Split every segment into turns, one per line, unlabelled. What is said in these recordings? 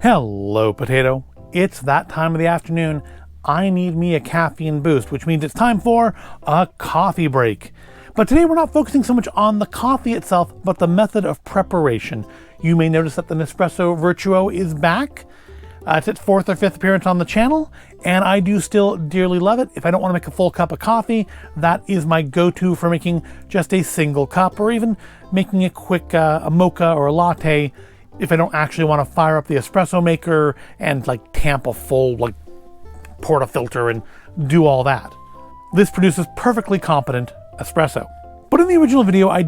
Hello, potato. It's that time of the afternoon. I need me a caffeine boost, which means it's time for a coffee break. But today we're not focusing so much on the coffee itself, but the method of preparation. You may notice that the Nespresso Vertuo is back. It's its fourth or fifth appearance on the channel, and I do still dearly love it. If I don't want to make a full cup of coffee, that is my go-to for making just a single cup, or even making a quick a mocha or a latte if I don't actually want to fire up the espresso maker and like tamp a full portafilter and do all that. This produces perfectly competent espresso. But in the original video, I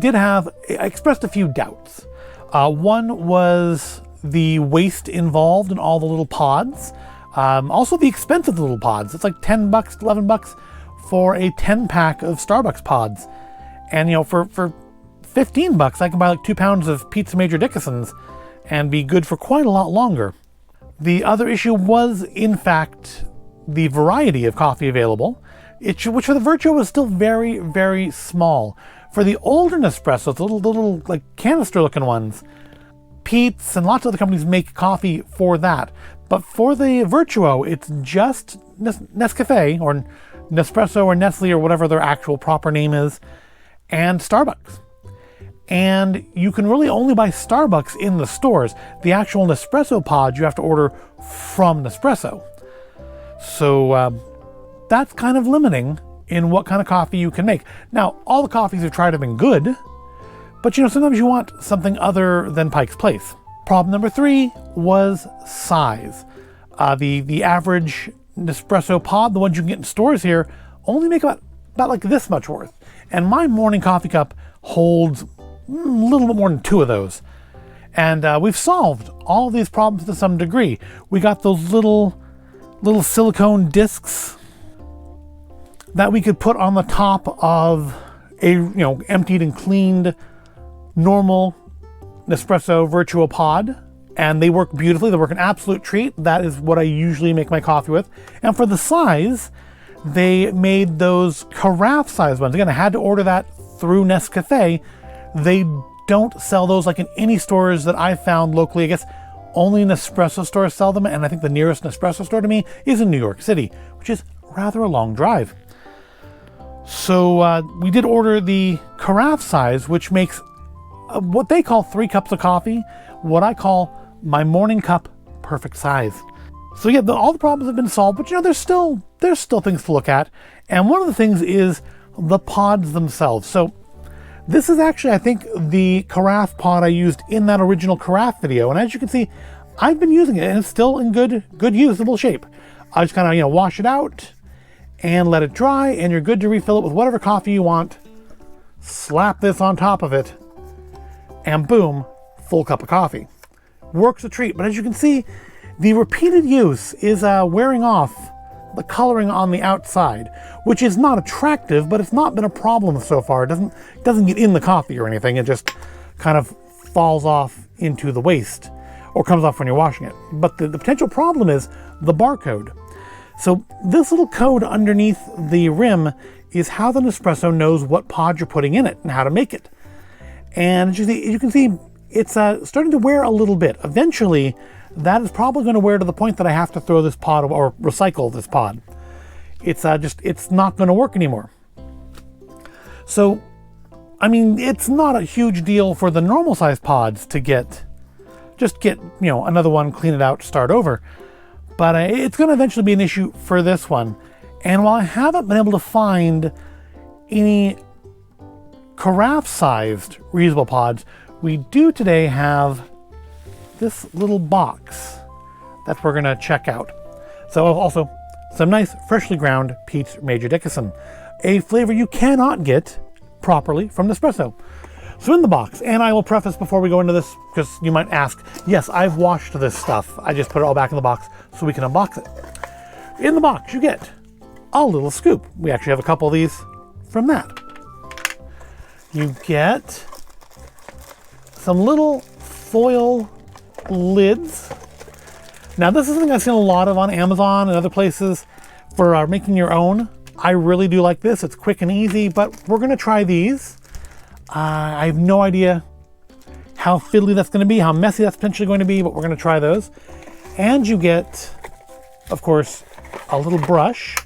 expressed a few doubts. One was the waste involved in all the little pods. Also the expense of the little pods. It's like $10, $11 for a 10-pack of Starbucks pods. And for $15, I can buy like 2 pounds of Pizza Major Dickinson's and be good for quite a lot longer. The other issue was, in fact, the variety of coffee available, which for the Vertuo was still very, very small. For the older Nespressos, the little like canister-looking ones, Peet's and lots of other companies make coffee for that. But for the Vertuo, it's just Nescafe or Nespresso or Nestle or whatever their actual proper name is, and Starbucks. And you can really only buy Starbucks in the stores. The actual Nespresso pods you have to order from Nespresso. So that's kind of limiting in what kind of coffee you can make. Now, all the coffees we've tried have been good, but sometimes you want something other than Pike's Place. Problem number 3 was size. The average Nespresso pod, the ones you can get in stores here, only make about like this much worth. And my morning coffee cup holds a little bit more than 2 of those. And we've solved all of these problems to some degree. We got those little silicone discs that we could put on the top of a emptied and cleaned normal Nespresso Vertuo pod, and they work beautifully. They work an absolute treat. That is what I usually make my coffee with. And for the size, they made those carafe size ones. Again, I had to order that through Nescafe. They don't sell those like in any stores that I've found locally. I guess only Nespresso stores sell them, and I think the nearest Nespresso store to me is in New York City, which is rather a long drive. So we did order the carafe size, which makes what they call 3 cups of coffee, what I call my morning cup perfect size. So yeah, all the problems have been solved, but there's still things to look at. And one of the things is the pods themselves. So this is actually, I think, the carafe pod I used in that original carafe video. And as you can see, I've been using it and it's still in good usable shape. I just kind of, wash it out and let it dry, and you're good to refill it with whatever coffee you want. Slap this on top of it, and boom, full cup of coffee. Works a treat, but as you can see, the repeated use is wearing off the coloring on the outside, which is not attractive, but it's not been a problem so far. It doesn't get in the coffee or anything. It just kind of falls off into the waste or comes off when you're washing it. But the potential problem is the barcode. So this little code underneath the rim is how the Nespresso knows what pod you're putting in it and how to make it. And as you can see, it's starting to wear a little bit. Eventually, that is probably going to wear to the point that I have to throw this pod or recycle this pod. It's not going to work anymore. So, I mean, it's not a huge deal for the normal size pods to get another one, clean it out, start over. But it's going to eventually be an issue for this one. And while I haven't been able to find any carafe-sized reusable pods, we do today have this little box that we're going to check out. So also some nice freshly ground Pizza Major Dickinson, a flavor you cannot get properly from Nespresso. So in the box, and I will preface before we go into this, because you might ask, yes, I've washed this stuff. I just put it all back in the box so we can unbox it. In the box, you get a little scoop. We actually have a couple of these from that. You get some little foil lids. Now this is something I've seen a lot of on Amazon and other places for making your own. I really do like this. It's quick and easy, but we're going to try these. I have no idea how fiddly that's going to be, how messy that's potentially going to be, but we're going to try those. And you get, of course, a little brush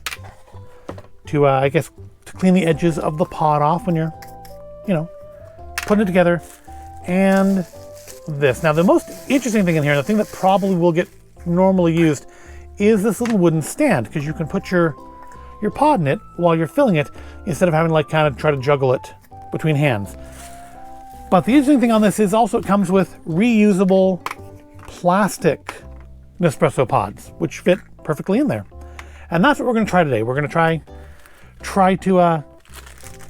to, I guess, to clean the edges of the pod off when you're, putting it together. And this. Now, the most interesting thing in here, the thing that probably will get normally used, is this little wooden stand, because you can put your pod in it while you're filling it, instead of having to like kind of try to juggle it between hands. But the interesting thing on this is also it comes with reusable plastic Nespresso pods, which fit perfectly in there. And that's what we're going to try today. We're going to try to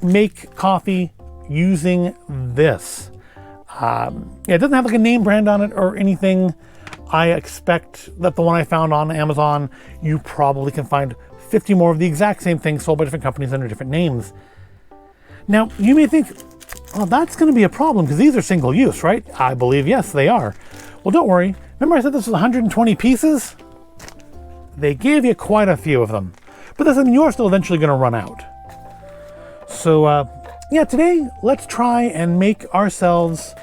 make coffee using this. It doesn't have like a name brand on it or anything. I expect that the one I found on Amazon, you probably can find 50 more of the exact same thing sold by different companies under different names. Now, you may think, well, that's going to be a problem because these are single use, right? I believe, yes, they are. Well, don't worry. Remember I said this was 120 pieces? They gave you quite a few of them. But doesn't mean you're still eventually going to run out. So, today, let's try and make ourselves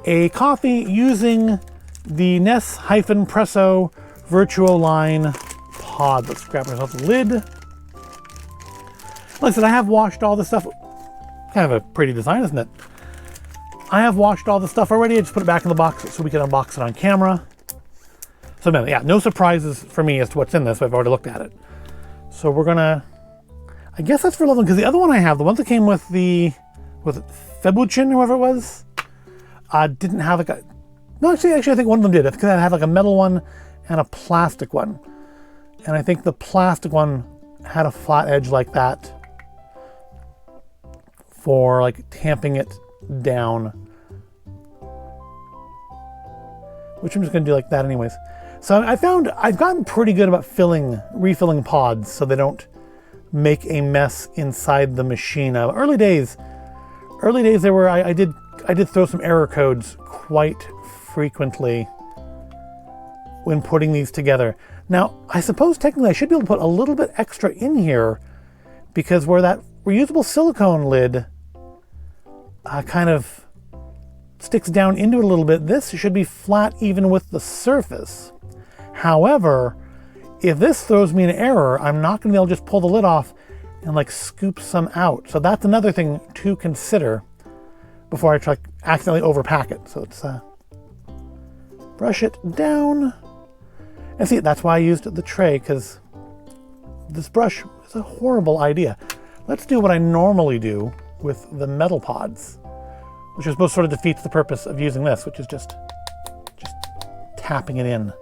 a coffee using the Nespresso Vertuo line pod. Let's grab ourselves a lid. Like I said, I have washed all this stuff. Kind of a pretty design, isn't it? I have washed all the stuff already. I just put it back in the box so we can unbox it on camera. So yeah, no surprises for me as to what's in this. I've already looked at it. So we're gonna, I guess that's for leveling, because the other one I have, the ones that came with the, was it Febuchin, whoever it was, didn't have like a, no, actually I think one of them did. I think I had like a metal one and a plastic one. And I think the plastic one had a flat edge like that for like tamping it down, which I'm just gonna do like that anyways. So I found I've gotten pretty good about refilling pods so they don't make a mess inside the machine. Early days there were, I did throw some error codes quite frequently when putting these together. Now, I suppose technically I should be able to put a little bit extra in here, because where that reusable silicone lid kind of sticks down into it a little bit, this should be flat even with the surface. However, if this throws me an error, I'm not going to be able to just pull the lid off and like scoop some out. So that's another thing to consider before I try to accidentally overpack it. So it's brush it down. And see, that's why I used the tray, because this brush is a horrible idea. Let's do what I normally do with the metal pods, which I suppose sort of defeats the purpose of using this, which is just tapping it in.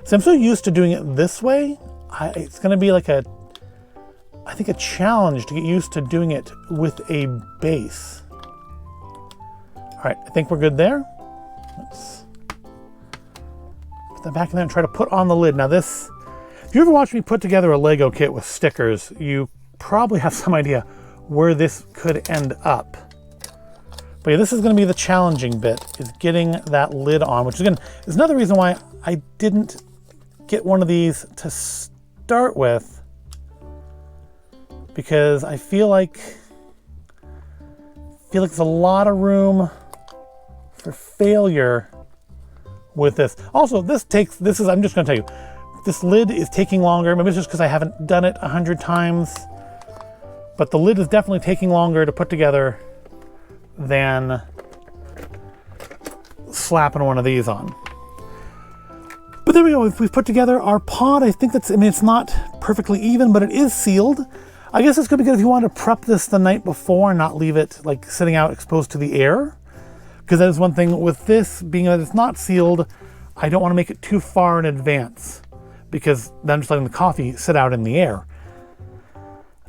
So I'm so used to doing it this way, it's going to be like I think a challenge to get used to doing it with a base. All right, I think we're good there. Let's put that back in there and try to put on the lid. Now this, if you ever watch me put together a Lego kit with stickers, you probably have some idea where this could end up. But yeah, this is going to be the challenging bit, is getting that lid on, which again is another reason why I didn't get one of these to start with, because I feel like there's a lot of room for failure with this. Also, I'm just going to tell you, this lid is taking longer. Maybe it's just because I haven't done it 100 times, but the lid is definitely taking longer to put together than slapping one of these on. But there we go. If we've put together our pod, I think it's not perfectly even, but it is sealed. I guess it's going to be good if you want to prep this the night before and not leave it like sitting out exposed to the air. Because that is one thing with this, being that it's not sealed, I don't want to make it too far in advance, because then I'm just letting the coffee sit out in the air.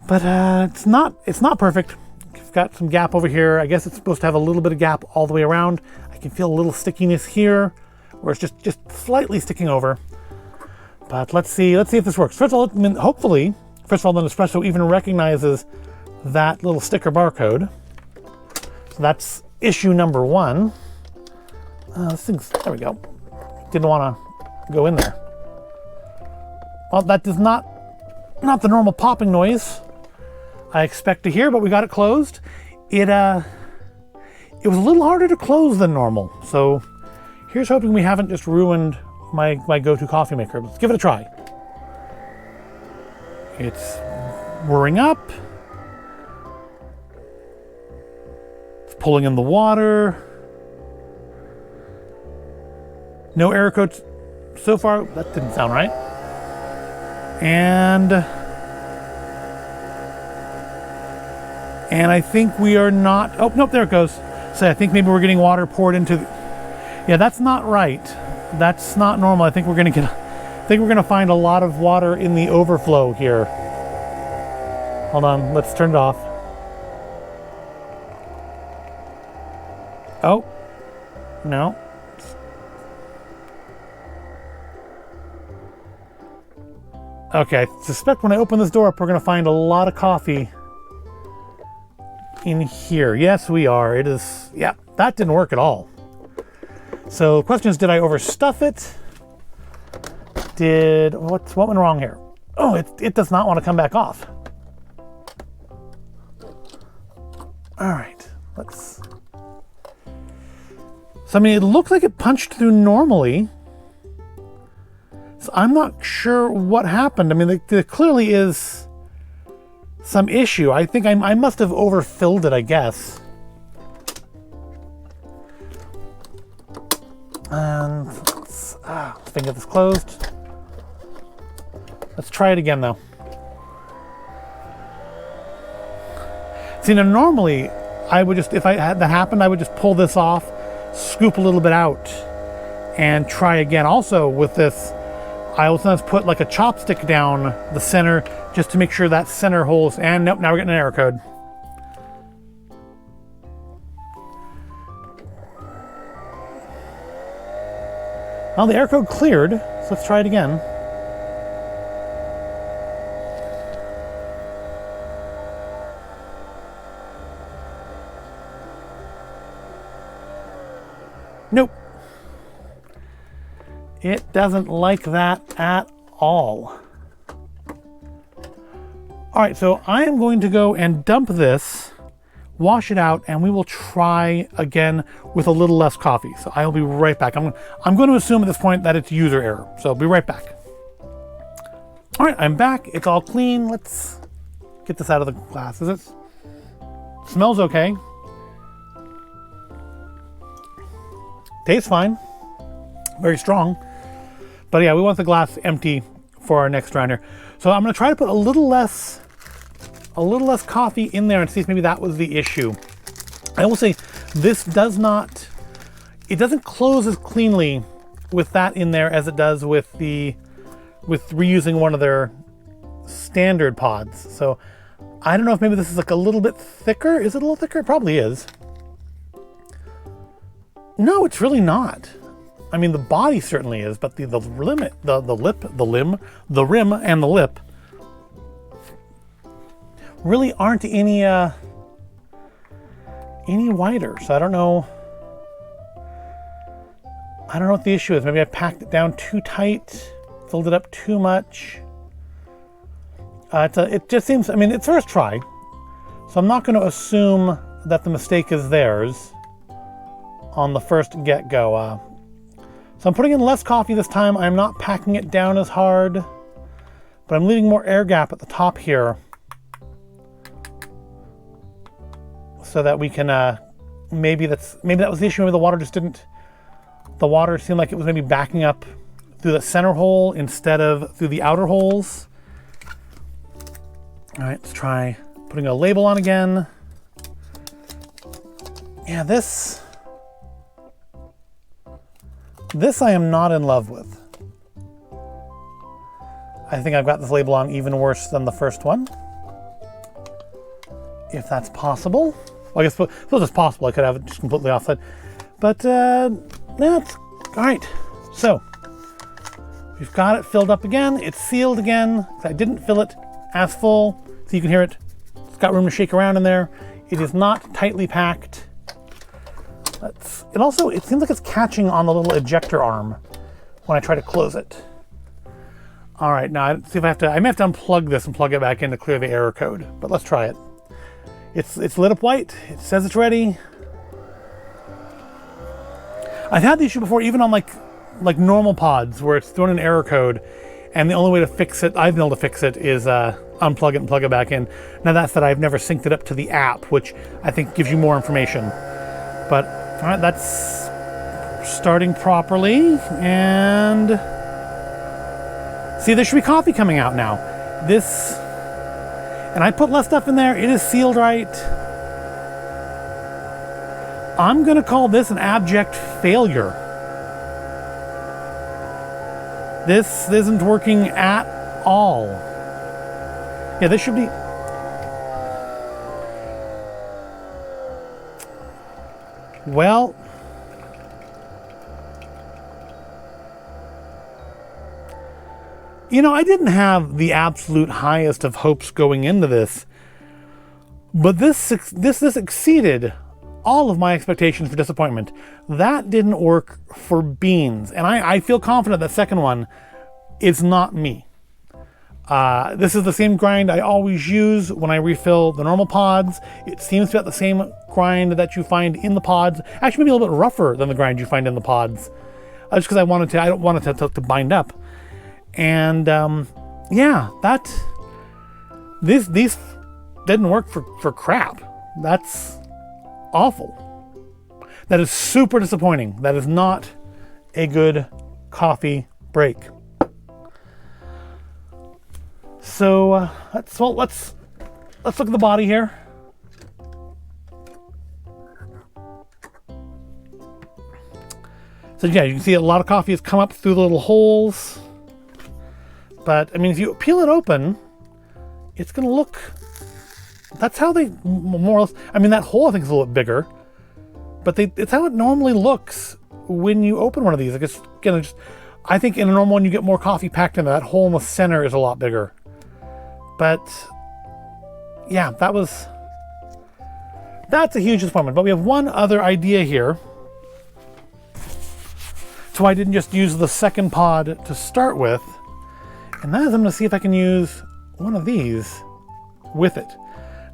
But it's not perfect. I've got some gap over here. I guess it's supposed to have a little bit of gap all the way around. I can feel a little stickiness here, where it's just slightly sticking over. But let's see if this works. First of all, hopefully, the Nespresso even recognizes that little sticker barcode. So that's issue number one. There we go. Didn't want to go in there. Well, that does not the normal popping noise I expect to hear, but we got it closed. It was a little harder to close than normal. So here's hoping we haven't just ruined my go-to coffee maker. Let's give it a try. It's whirring up. It's pulling in the water. No error codes so far. That didn't sound right. And I think we are not. Oh, nope, there it goes. So I think maybe we're getting water poured into. Yeah, that's not right. That's not normal. I think we're gonna find a lot of water in the overflow here. Hold on, let's turn it off. Oh, no. Okay, I suspect when I open this door up, we're gonna find a lot of coffee in here. Yes, we are. It is, yeah, that didn't work at all. So the question is, did I overstuff it? What went wrong here? Oh, it does not want to come back off. All right, let's. So I mean, it looks like it punched through normally. So I'm not sure what happened. I mean, there clearly is some issue. I think I must have overfilled it, I guess. And let's get this closed. Let's try it again, though. See, now normally, I would just, if I had that happen, I would just pull this off, scoop a little bit out, and try again. Also, with this, I will sometimes put like a chopstick down the center just to make sure that center holds. And nope, now we're getting an error code. Well, the error code cleared, so let's try it again. Nope. It doesn't like that at all. All right, so I am going to go and dump this, wash it out, and we will try again with a little less coffee. So I'll be right back. I'm going to assume at this point that it's user error. So I'll be right back. All right, I'm back. It's all clean. Let's get this out of the glass. Smells okay. Tastes fine. Very strong. But yeah, we want the glass empty for our next round here. So I'm going to try to put a little less coffee in there and see if maybe that was the issue. I will say this doesn't close as cleanly with that in there as it does with reusing one of their standard pods. So I don't know if maybe this is like a little bit thicker. Is it a little thicker? It probably is. No, it's really not. I mean, the body certainly is, but the rim and the lip really aren't any wider. So I don't know what the issue is. Maybe I packed it down too tight, filled it up too much. It just seems, I mean, it's first try, so I'm not going to assume that the mistake is theirs on the first get-go. So I'm putting in less coffee this time. I'm not packing it down as hard, but I'm leaving more air gap at the top here so that we can, maybe that was the issue. Maybe the water seemed like it was maybe backing up through the center hole instead of through the outer holes. All right, let's try putting a label on again. Yeah, this I am not in love with. I think I've got this label on even worse than the first one. If that's possible. Well, I guess if it was possible, I could have it just completely offset. But that's all right. So we've got it filled up again. It's sealed again. I didn't fill it as full, so you can hear it. It's got room to shake around in there. It is not tightly packed. It seems like it's catching on the little ejector arm when I try to close it. All right, now see if I may have to unplug this and plug it back in to clear the error code, but let's try it. It's lit up white. It says it's ready. I've had the issue before, even on like like normal pods where it's thrown an error code, and the only way to fix it, I've been able to fix it, is unplug it and plug it back in. Now that said, I've never synced it up to the app, which I think gives you more information. But all right, that's starting properly, and see, there should be coffee coming out now. This, and I put less stuff in there. It is sealed right. I'm gonna call this an abject failure. This isn't working at all. Yeah, this should be. Well, you know, I didn't have the absolute highest of hopes going into this, but this exceeded all of my expectations for disappointment. That didn't work for beans, and I feel confident that second one is not me. This is the same grind I always use when I refill the normal pods. It seems to be the same grind that you find in the pods. Actually, maybe a little bit rougher than the grind you find in the pods, just because I don't want it to bind up. And yeah, these didn't work for crap. That's awful. That is super disappointing. That is not a good coffee break. So let's look at the body here. So yeah, you can see a lot of coffee has come up through the little holes. But I mean, if you peel it open, it's gonna look. That's how they more or less. I mean, that hole I think is a little bit bigger, but it's how it normally looks when you open one of these. I guess again, I think in a normal one you get more coffee packed in there. That hole in the center is a lot bigger. But yeah, that's a huge disappointment. But we have one other idea here. So I didn't just use the second pod to start with, and that is I'm going to see if I can use one of these with it.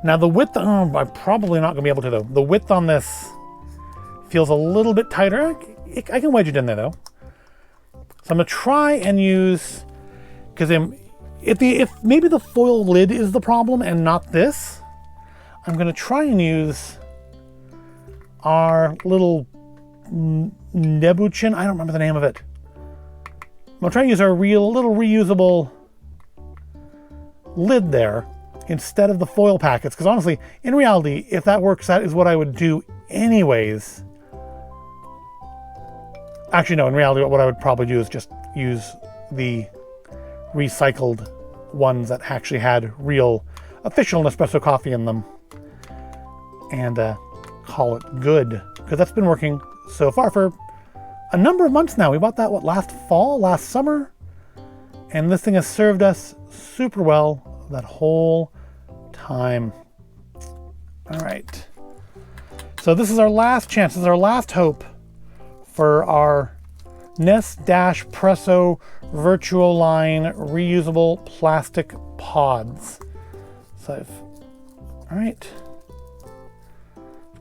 Now the width, I'm probably not going to be able to though. The width on this feels a little bit tighter. I can wedge it in there though. So I'm going to try and use, because if maybe the foil lid is the problem and not this, I'm going to try and use our little Nebuchin. I don't remember the name of it. I'm going to try and use our little reusable lid there instead of the foil packets, because honestly, in reality, if that works, that is what I would do anyways. Actually, no, in reality, what I would probably do is just use the recycled ones that actually had real official Nespresso coffee in them and call it good, because that's been working so far for a number of months now. We bought that, last summer, and this thing has served us super well that whole time. All right, so this is our last chance. This is our last hope for our Nespresso Vertuo line reusable plastic pods. So all right,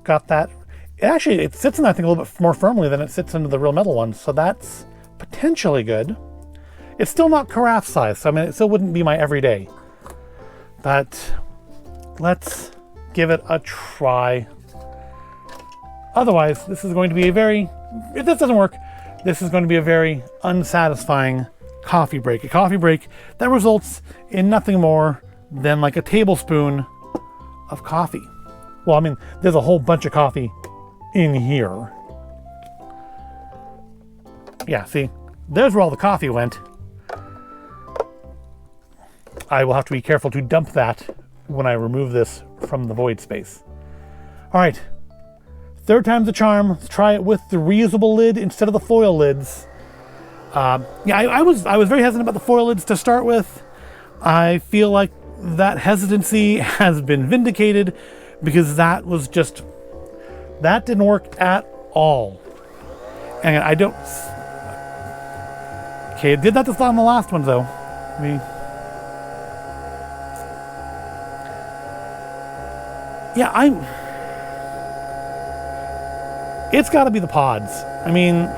got that. It sits in, I think, a little bit more firmly than it sits into the real metal ones, so that's potentially good. It's still not carafe size, so I mean, it still wouldn't be my everyday. But let's give it a try. Otherwise, this is going to be if this doesn't work, this is going to be a very unsatisfying coffee break. A coffee break that results in nothing more than like a tablespoon of coffee. Well, I mean, there's a whole bunch of coffee in here. Yeah, see, there's where all the coffee went. I will have to be careful to dump that when I remove this from the void space. All right, third time's the charm. Let's try it with the reusable lid instead of the foil lids. Yeah, I was very hesitant about the foil lids to start with. I feel like that hesitancy has been vindicated, because that didn't work at all. And I don't. Okay, it did that on the last one though. It's got to be the pods. I mean,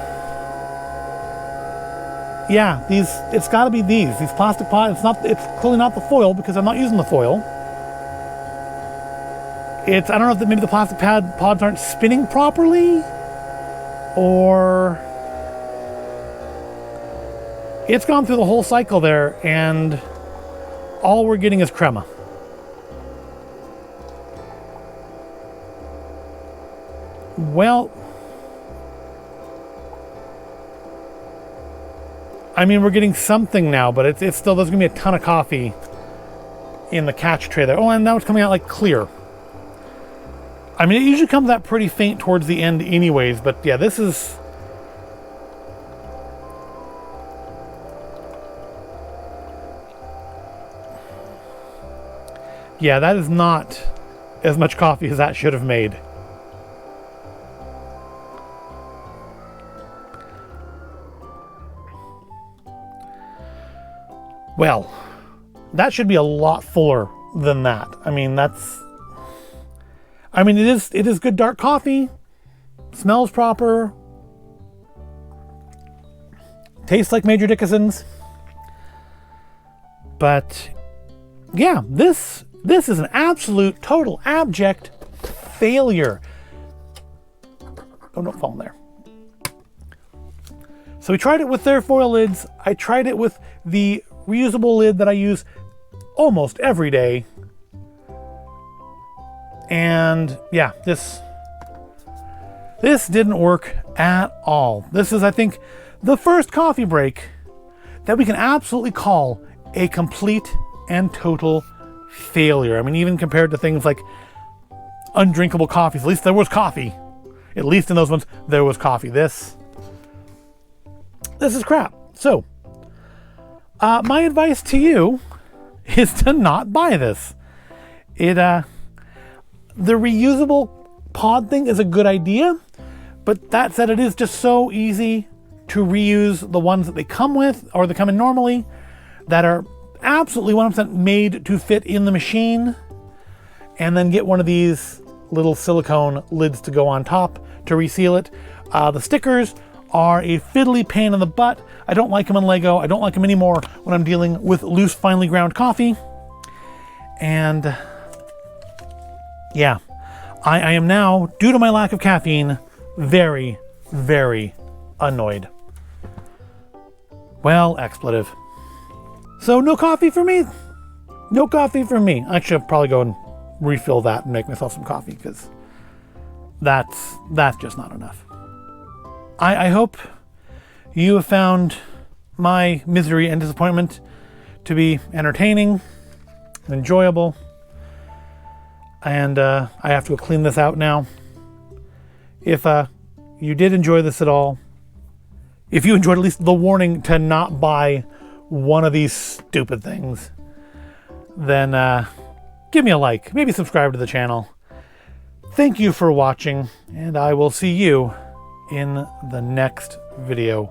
Yeah, it's got to be these plastic pods. It's clearly not the foil because I'm not using the foil. I don't know if maybe the plastic pods aren't spinning properly, or it's gone through the whole cycle there and all we're getting is crema. Well, I mean, we're getting something now, but it's still, there's gonna be a ton of coffee in the catch tray there. Oh, and now it's coming out like clear. I mean, it usually comes out pretty faint towards the end anyways, but yeah, this is... Yeah, that is not as much coffee as that should have made. Well, that should be a lot fuller than that. I mean, it is good dark coffee, smells proper, tastes like Major Dickinson's. But yeah, this is an absolute, total, abject failure. Oh, don't fall in there. So we tried it with their foil lids. I tried it with the reusable lid that I use almost every day. And yeah, this didn't work at all. This is, I think, the first coffee break that we can absolutely call a complete and total failure. I mean, even compared to things like undrinkable coffees, at least there was coffee. At least in those ones, there was coffee. This is crap. So, my advice to you is to not buy this. The reusable pod thing is a good idea, but that said, it is just so easy to reuse the ones that they come with, or they come in normally, that are absolutely 100% made to fit in the machine, and then get one of these little silicone lids to go on top to reseal it. The stickers are a fiddly pain in the butt. I don't like them in Lego. I don't like them anymore when I'm dealing with loose, finely ground coffee. And yeah, I am now, due to my lack of caffeine, very, very annoyed. Well, expletive. So no coffee for me? No coffee for me. I should probably go and refill that and make myself some coffee, because that's just not enough. I hope you have found my misery and disappointment to be entertaining and enjoyable. And I have to go clean this out now. If you did enjoy this at all, if you enjoyed at least the warning to not buy one of these stupid things, then give me a like, maybe subscribe to the channel. Thank you for watching, and I will see you in the next video.